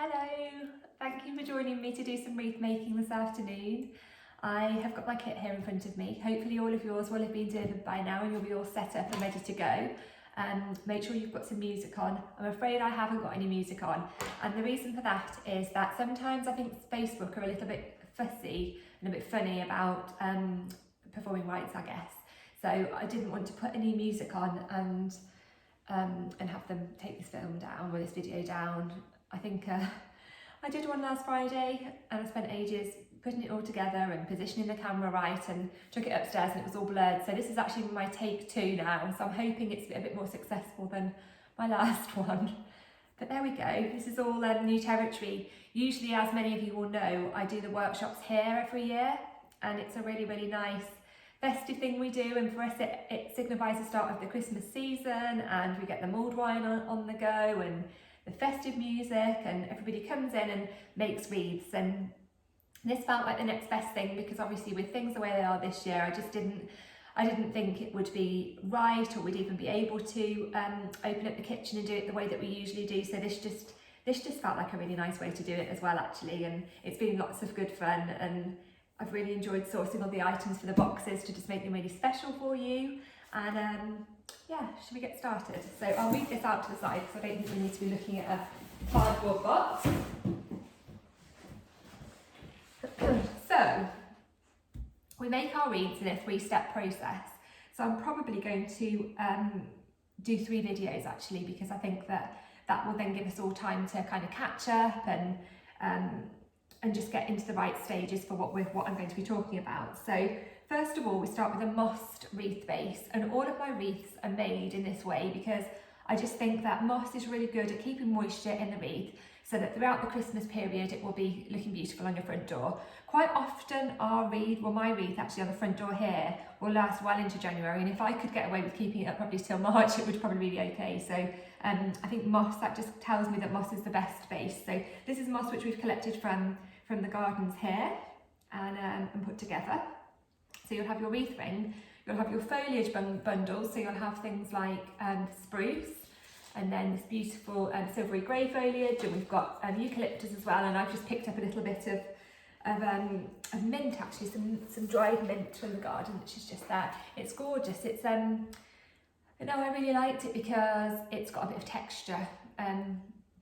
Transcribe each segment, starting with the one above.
Hello, thank you for joining me to do some wreath making this afternoon. I have got my kit here in front of me. Hopefully all of yours will have been delivered by now and you'll be all set up and ready to go. Make sure you've got some music on. I'm afraid I haven't got any music on, and the reason for that is that sometimes I think Facebook are a little bit fussy and a bit funny about performing rights, I guess. So I didn't want to put any music on and have them take this film down or this video down. I think I did one last Friday and I spent ages putting it all together and positioning the camera right, and took it upstairs and it was all blurred. So this is actually my take 2 now, so I'm hoping it's a bit more successful than my last one. But there we go, this is all new territory. Usually, as many of you will know, I do the workshops here every year, and it's a really, really nice festive thing we do, and for us it signifies the start of the Christmas season, and we get the mulled wine on the go and the festive music, and everybody comes in and makes wreaths. And this felt like the next best thing, because obviously with things the way they are this year, I didn't think it would be right, or we'd even be able to open up the kitchen and do it the way that we usually do. So this just felt like a really nice way to do it as well, actually, and it's been lots of good fun, and I've really enjoyed sourcing all the items for the boxes to just make them really special for you. And yeah, should we get started? So I'll move this out to the side because I don't think we need to be looking at a cardboard box. So we make our wreaths in a 3-step process. So I'm probably going to do 3 videos actually, because I think that will then give us all time to kind of catch up and just get into the right stages for what I'm going to be talking about. So first of all, we start with a mossed wreath base, and all of my wreaths are made in this way because I just think that moss is really good at keeping moisture in the wreath, so that throughout the Christmas period it will be looking beautiful on your front door. Quite often my wreath actually on the front door here will last well into January, and if I could get away with keeping it up probably till March, it would probably be okay. So I think moss, that just tells me that moss is the best base. So this is moss which we've collected from the gardens here and put together. So you'll have your wreath ring, you'll have your foliage bundles, so you'll have things like spruce, and then this beautiful silvery grey foliage, and we've got eucalyptus as well, and I've just picked up a little bit of mint, actually, some dried mint from the garden, which is just there. It's gorgeous. It's but no, I really liked it because it's got a bit of texture.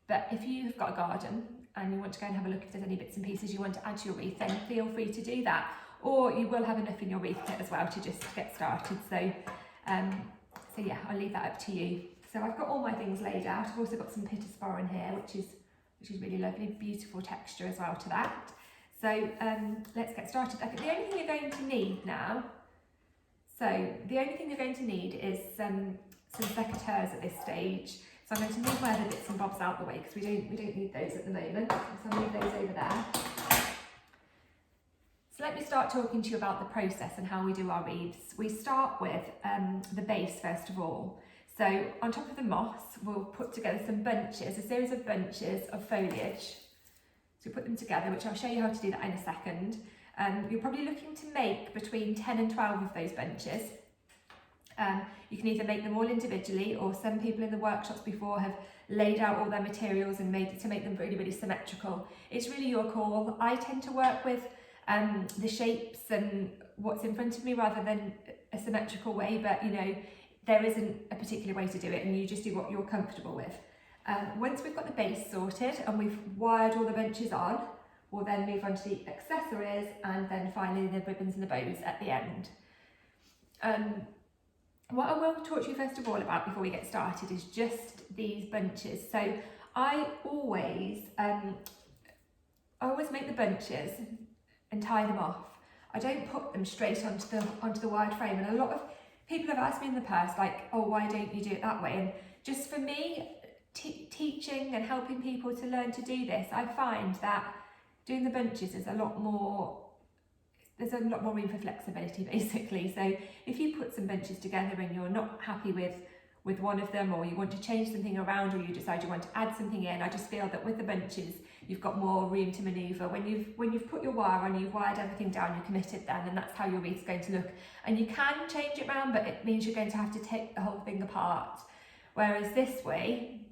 But if you've got a garden and you want to go and have a look if there's any bits and pieces you want to add to your wreath, then feel free to do that. Or you will have enough in your wreath kit as well to just get started. So yeah, I'll leave that up to you. So I've got all my things laid out. I've also got some pittosporin in here, which is really lovely, beautiful texture as well to that. So let's get started. I think the only thing you're going to need now, is some secateurs at this stage. So I'm going to move my other bits and bobs out the way because we don't need those at the moment. So I'll move those over there. So let me start talking to you about the process and how we do our wreaths. We start with the base first of all. So on top of the moss, we'll put together some bunches, a series of bunches of foliage. So we put them together, which I'll show you how to do that in a second. You're probably looking to make between 10 and 12 of those bunches. You can either make them all individually, or some people in the workshops before have laid out all their materials and made it to make them really, really symmetrical. It's really your call. I tend to work with the shapes and what's in front of me rather than a symmetrical way, but you know, there isn't a particular way to do it, and you just do what you're comfortable with. Once we've got the base sorted and we've wired all the bunches on, we'll then move on to the accessories, and then finally the ribbons and the bows at the end. What I will talk to you first of all about before we get started is just these bunches. So I always make the bunches and tie them off. I don't put them straight onto the wired frame, and a lot of people have asked me in the past, like, oh, why don't you do it that way? And just for me, teaching and helping people to learn to do this, I find that doing the bunches is there's a lot more room for flexibility, basically. So if you put some bunches together and you're not happy with one of them, or you want to change something around, or you decide you want to add something in, I just feel that with the bunches you've got more room to manoeuvre. When you've put your wire on, you've wired everything down, you're committed then, and that's how your wreath's going to look. And you can change it around, but it means you're going to have to take the whole thing apart. Whereas this way,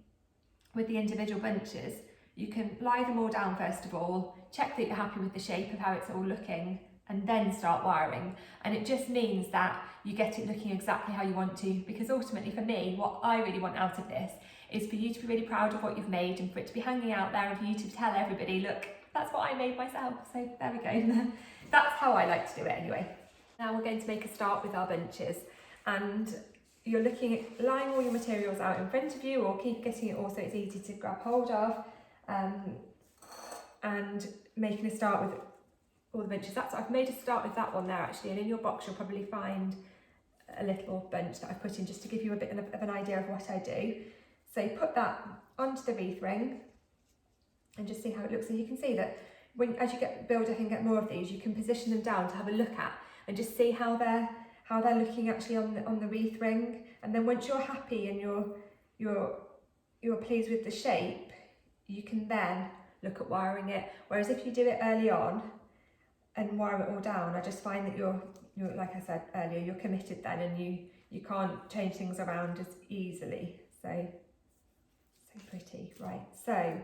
with the individual bunches, you can lie them all down first of all, check that you're happy with the shape of how it's all looking, and then start wiring. And it just means that you get it looking exactly how you want to, because ultimately for me, what I really want out of this is for you to be really proud of what you've made and for it to be hanging out there and for you to tell everybody, look, that's what I made myself. So there we go. That's how I like to do it anyway. Now we're going to make a start with our bunches, and you're looking at lying all your materials out in front of you, or keep getting it all so it's easy to grab hold of, and making a start with all the bunches. I've made a start with that one there actually, and in your box you'll probably find a little bunch that I've put in just to give you a bit of an idea of what I do. So put that onto the wreath ring and just see how it looks. And you can see that as you get build up and get more of these, you can position them down to have a look at and just see how they're looking actually on the wreath ring. And then once you're happy and you're pleased with the shape, you can then look at wiring it. Whereas if you do it early on and wire it all down, I just find that you're like I said earlier, you're committed then, and you can't change things around as easily. So pretty. Right, so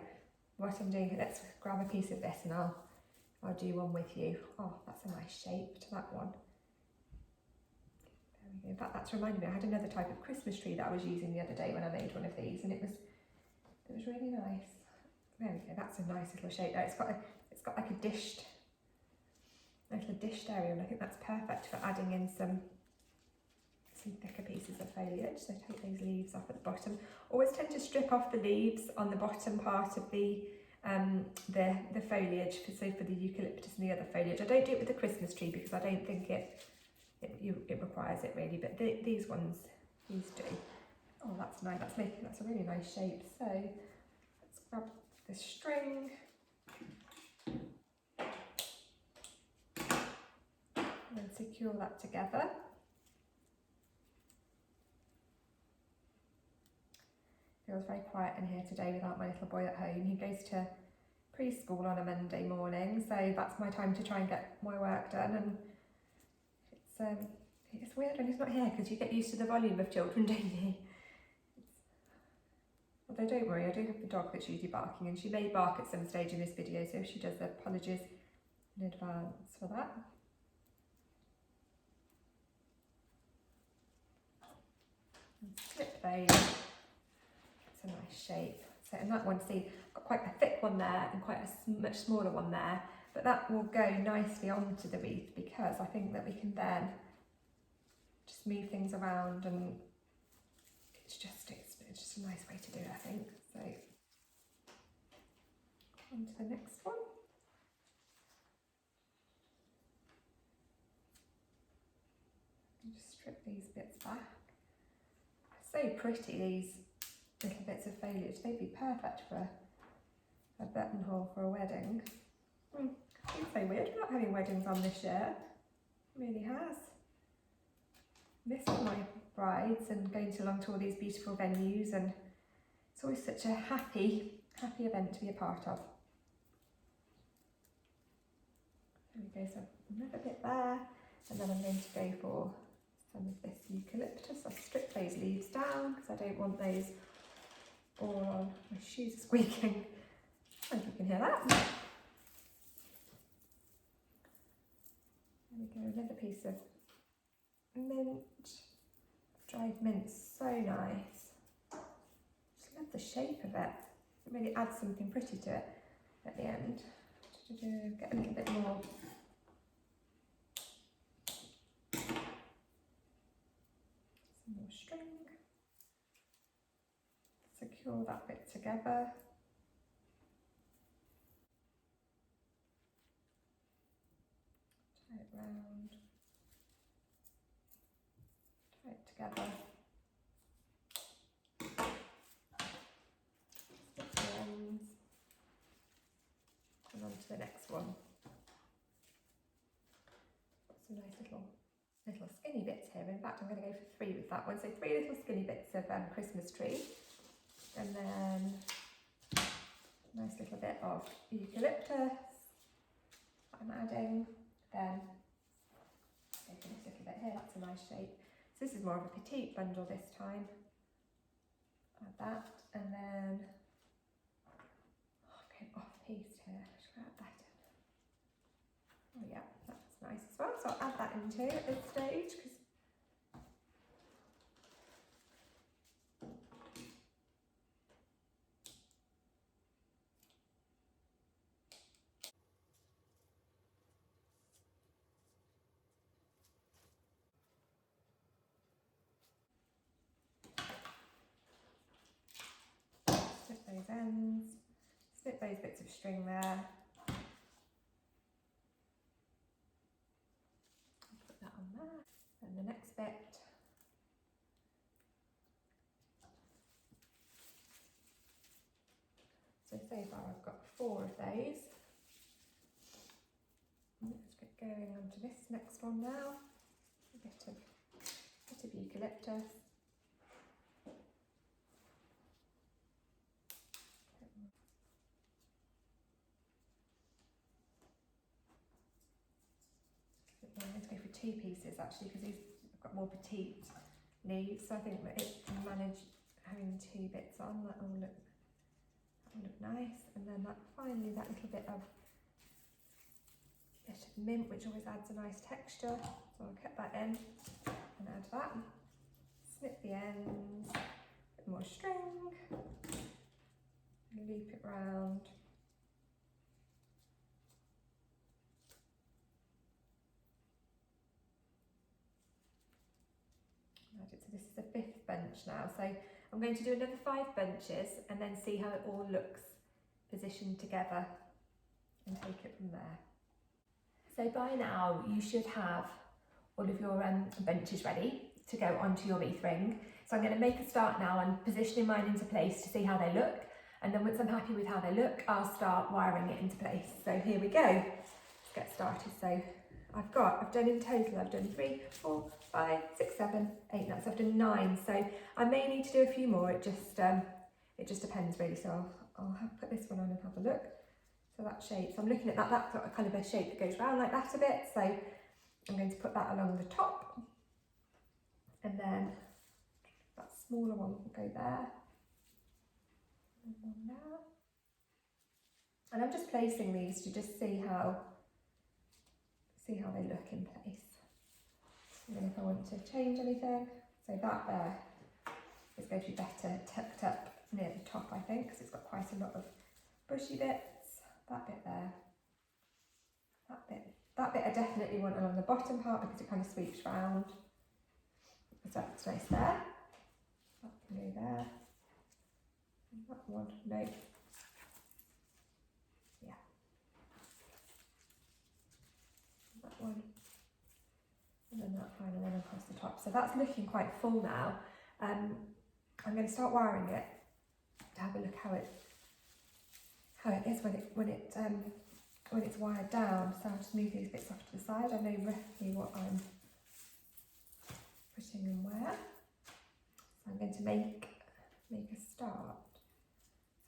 what I'm doing, let's grab a piece of this and I'll do one with you. Oh, that's a nice shape to that one. There we go. In fact, that's reminded me, I had another type of Christmas tree that I was using the other day when I made one of these, and it was really nice. There we go, that's a nice little shape there. It's got like a little dished area, and I think that's perfect for adding in some thicker pieces of foliage. So take those leaves off at the bottom. Always tend to strip off the leaves on the bottom part of the foliage for the eucalyptus and the other foliage. I don't do it with the Christmas tree because I don't think it requires it really, but these do. Oh, that's nice. That's a really nice shape. So let's grab the string and secure that together. Feels very quiet in here today without my little boy at home. He goes to preschool on a Monday morning, so that's my time to try and get my work done. And it's weird when he's not here because you get used to the volume of children, don't you? Although don't worry, I do have the dog that's usually barking, and she may bark at some stage in this video, so if she does, apologies in advance for that. And slip those. It's a nice shape. So in that one, see, I've got quite a thick one there and quite a much smaller one there, but that will go nicely onto the wreath because I think that we can then just move things around, and it's just a nice way to do it, I think. So on to the next one. And just strip these bits back. So pretty, these little bits of foliage. They'd be perfect for a buttonhole for a wedding. It's so weird not having weddings on this year. It really has. Missed my brides and going along to all these beautiful venues, and it's always such a happy event to be a part of. There we go, so another bit there, and then I'm going to go for some of this eucalyptus. I've stripped those leaves down because I don't want those all on. My shoes are squeaking. I hope you can hear that. There we go, another piece of mint. Dried mint's so nice. Just love the shape of it. It really adds something pretty to it at the end. Get a little bit more. Some more string. Secure that bit together. Tie it round. Tie it together. Stick the ends. And on to the next one. Got some nice little skinny bits here. In fact, I'm going to go for 3 with that one. So 3 little skinny bits of Christmas tree. And then a nice little bit of eucalyptus that I'm adding. Then go for this little bit here, that's a nice shape. So this is more of a petite bundle this time. Add that, and then well, so I'll add that into at this stage. Snip those ends, snip those bits of string there. Put that on there. And the next bit. So far I've got 4 of those. Let's get going on to this next one now. A bit of eucalyptus. I'm going to go for 2 pieces actually, because these have got more petite leaves, so I think that it can manage having 2 bits on. That will look nice. And then finally that little bit of mint, which always adds a nice texture, so I'll cut that in and add that. Snip the ends, a bit more string, loop it round. So this is the 5th bunch now, so I'm going to do another 5 bunches and then see how it all looks positioned together and take it from there. So by now you should have all of your bunches ready to go onto your wreath ring. So I'm going to make a start now on positioning mine into place to see how they look, and then once I'm happy with how they look, I'll start wiring it into place. So here we go, let's get started. So I've done in total, I've done 3, 4, 5, 6, 7, 8 nuts. I've done 9, so I may need to do a few more. It just depends really. So I'll put this one on and have a look. So that shape, so I'm looking at that sort of kind of a shape that goes round like that a bit. So I'm going to put that along the top, and then that smaller one will go there, and one there. And I'm just placing these to just see how they look in place. And then if I want to change anything, so that there is going to be better tucked up near the top, I think, because it's got quite a lot of bushy bits. That bit there, that bit I definitely want along the bottom part because it kind of sweeps round. So that's nice there. That can go there. And that one, no. Yeah. That one. And then that final one across the top. So that's looking quite full now. I'm going to start wiring it to have a look how it is when it's wired down. So I'll just move these bits off to the side. I know roughly what I'm putting in where. So I'm going to make a start.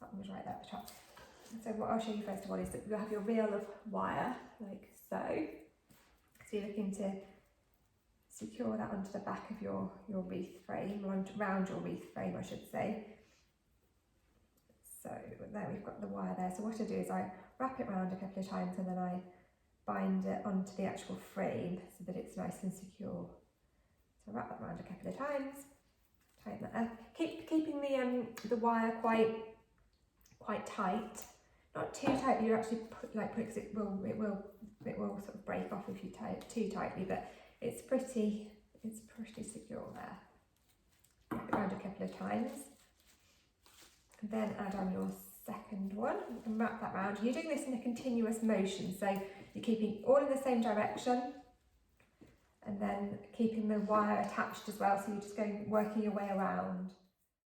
That one was right there at the top. So what I'll show you first of all is that you'll have your reel of wire like so. So you're looking to secure that onto the back of your wreath frame, or around your wreath frame I should say. So there we've got the wire there. So what I do is I wrap it around a couple of times and then I bind it onto the actual frame so that it's nice and secure. So wrap that around a couple of times, tighten that up. Keeping the wire quite tight, not too tight. You actually because it will sort of break off if you tie it too tightly, but it's pretty secure there. Wrap it around a couple of times. And then add on your second one and wrap that round. You're doing this in a continuous motion, so you're keeping all in the same direction and then keeping the wire attached as well, so you're just working your way around.